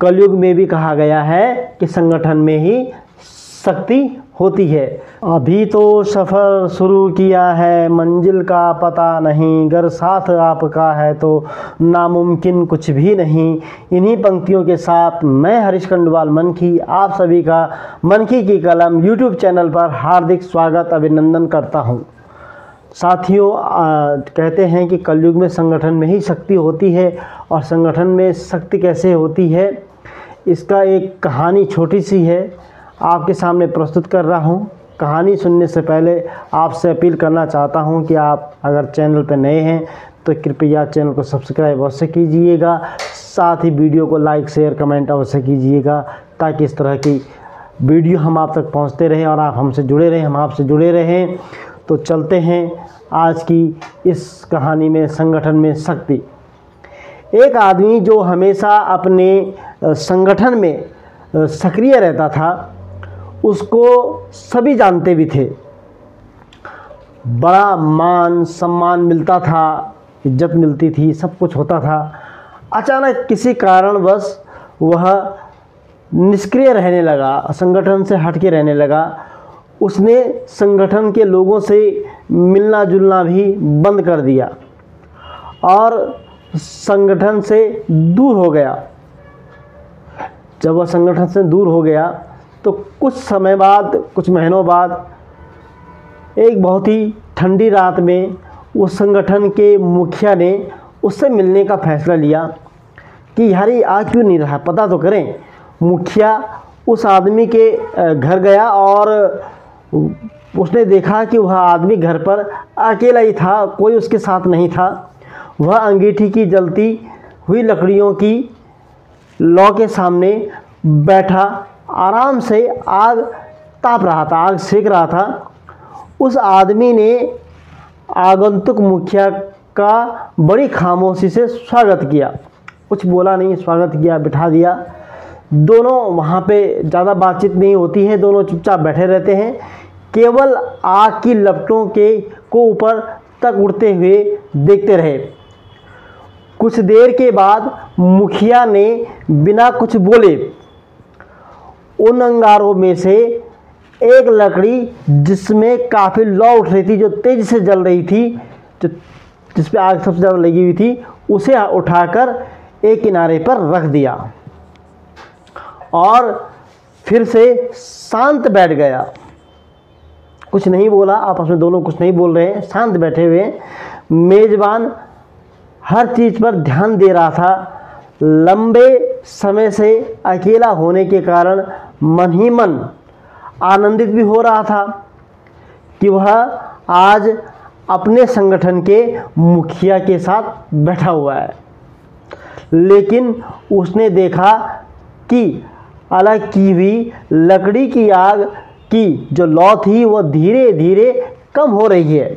कलयुग में भी कहा गया है कि संगठन में ही शक्ति होती है। अभी तो सफ़र शुरू किया है, मंजिल का पता नहीं, अगर साथ आपका है तो नामुमकिन कुछ भी नहीं। इन्हीं पंक्तियों के साथ मैं हरीश खंडवाल मनखी आप सभी का मनखी की कलम यूट्यूब चैनल पर हार्दिक स्वागत अभिनंदन करता हूं। साथियों, कहते हैं कि कलयुग में संगठन में ही शक्ति होती है, और संगठन में शक्ति कैसे होती है इसका एक कहानी छोटी सी है, आपके सामने प्रस्तुत कर रहा हूं। कहानी सुनने से पहले आपसे अपील करना चाहता हूं कि आप अगर चैनल पर नए हैं तो कृपया चैनल को सब्सक्राइब अवश्य कीजिएगा, साथ ही वीडियो को लाइक शेयर कमेंट अवश्य कीजिएगा, ताकि इस तरह की वीडियो हम आप तक पहुंचते रहें और आप हमसे जुड़े रहें, हम आपसे जुड़े रहें। तो चलते हैं आज की इस कहानी में, संगठन में शक्ति। एक आदमी जो हमेशा अपने संगठन में सक्रिय रहता था, उसको सभी जानते भी थे, बड़ा मान सम्मान मिलता था, इज्जत मिलती थी, सब कुछ होता था। अचानक किसी कारणवश वह निष्क्रिय रहने लगा, संगठन से हट के रहने लगा। उसने संगठन के लोगों से मिलना जुलना भी बंद कर दिया और संगठन से दूर हो गया। जब वह संगठन से दूर हो गया तो कुछ समय बाद, कुछ महीनों बाद एक बहुत ही ठंडी रात में उस संगठन के मुखिया ने उससे मिलने का फैसला लिया कि यार ये आ क्यों नहीं रहा, पता तो करें। मुखिया उस आदमी के घर गया और उसने देखा कि वह आदमी घर पर अकेला ही था, कोई उसके साथ नहीं था। वह अंगीठी की जलती हुई लकड़ियों की लौ के सामने बैठा आराम से आग ताप रहा था, आग सेक रहा था। उस आदमी ने आगंतुक मुखिया का बड़ी खामोशी से स्वागत किया, कुछ बोला नहीं, स्वागत किया, बिठा दिया। दोनों वहाँ पे ज़्यादा बातचीत नहीं होती है, दोनों चुपचाप बैठे रहते हैं, केवल आग की लपटों को ऊपर तक उड़ते हुए देखते रहे। कुछ देर के बाद मुखिया ने बिना कुछ बोले उन अंगारों में से एक लकड़ी, जिसमें काफ़ी लौ उठ रही थी, जो तेज़ी से जल रही थी, जिस पे आग सबसे ज़्यादा लगी हुई थी, उसे उठाकर एक किनारे पर रख दिया और फिर से शांत बैठ गया। कुछ नहीं बोला, आपस में दोनों कुछ नहीं बोल रहे हैं, शांत बैठे हुए। मेज़बान हर चीज़ पर ध्यान दे रहा था। लंबे समय से अकेला होने के कारण मन ही मन आनंदित भी हो रहा था कि वह आज अपने संगठन के मुखिया के साथ बैठा हुआ है। लेकिन उसने देखा कि अलग की हुई लकड़ी की आग की जो लौ थी वह धीरे धीरे कम हो रही है।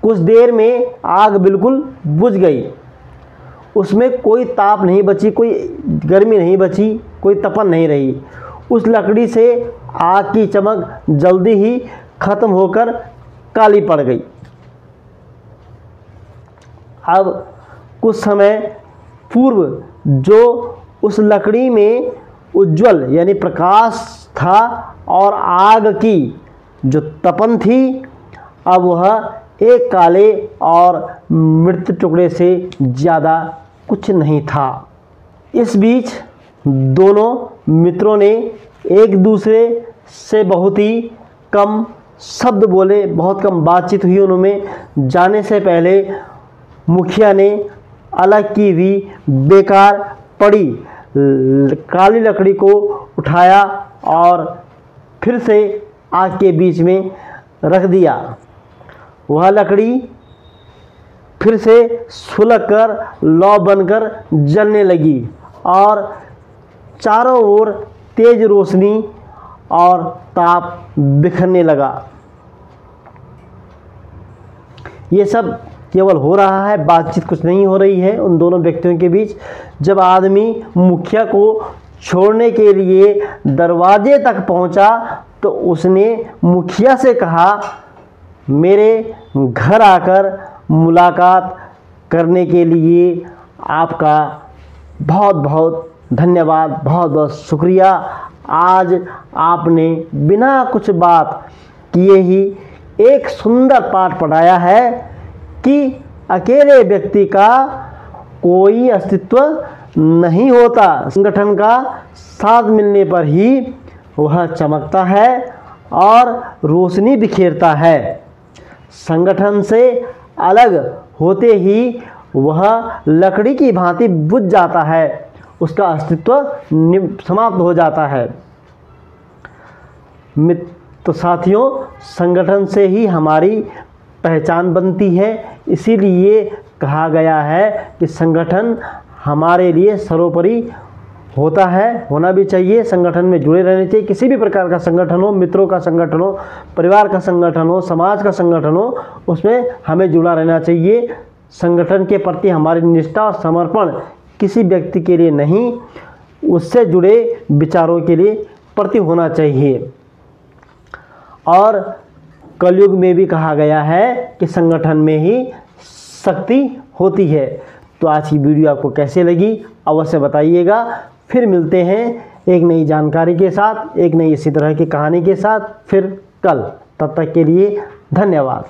कुछ देर में आग बिल्कुल बुझ गई, उसमें कोई ताप नहीं बची, कोई गर्मी नहीं बची, कोई तपन नहीं रही। उस लकड़ी से आग की चमक जल्दी ही खत्म होकर काली पड़ गई। अब कुछ समय पूर्व जो उस लकड़ी में उज्जवल यानी प्रकाश था और आग की जो तपन थी, अब वह एक काले और मृत टुकड़े से ज़्यादा कुछ नहीं था। इस बीच दोनों मित्रों ने एक दूसरे से बहुत ही कम शब्द बोले, बहुत कम बातचीत हुई उनमें। जाने से पहले मुखिया ने अलग की हुई बेकार पड़ी काली लकड़ी को उठाया और फिर से आग के बीच में रख दिया। वह लकड़ी फिर से सुलगकर लौ बनकर जलने लगी और चारों ओर तेज रोशनी और ताप बिखरने लगा। ये सब केवल हो रहा है, बातचीत कुछ नहीं हो रही है उन दोनों व्यक्तियों के बीच। जब आदमी मुखिया को छोड़ने के लिए दरवाजे तक पहुंचा तो उसने मुखिया से कहा, मेरे घर आकर मुलाकात करने के लिए आपका बहुत बहुत धन्यवाद, बहुत बहुत शुक्रिया। आज आपने बिना कुछ बात किए ही एक सुंदर पाठ पढ़ाया है कि अकेले व्यक्ति का कोई अस्तित्व नहीं होता, संगठन का साथ मिलने पर ही वह चमकता है और रोशनी बिखेरता है। संगठन से अलग होते ही वह लकड़ी की भांति बुझ जाता है, उसका अस्तित्व समाप्त हो जाता है। तो साथियों, संगठन से ही हमारी पहचान बनती है, इसीलिए कहा गया है कि संगठन हमारे लिए सर्वोपरि होता है, होना भी चाहिए। संगठन में जुड़े रहने चाहिए, किसी भी प्रकार का संगठन हो, मित्रों का संगठन हो, परिवार का संगठन हो, समाज का संगठन हो, उसमें हमें जुड़ा रहना चाहिए। संगठन के प्रति हमारी निष्ठा और समर्पण किसी व्यक्ति के लिए नहीं, उससे जुड़े विचारों के लिए प्रति होना चाहिए। और कलयुग में भी कहा गया है कि संगठन में ही शक्ति होती है। तो आज की वीडियो आपको कैसे लगी अवश्य बताइएगा। फिर मिलते हैं एक नई जानकारी के साथ, एक नई इसी तरह की कहानी के साथ फिर कल। तब तक के लिए धन्यवाद।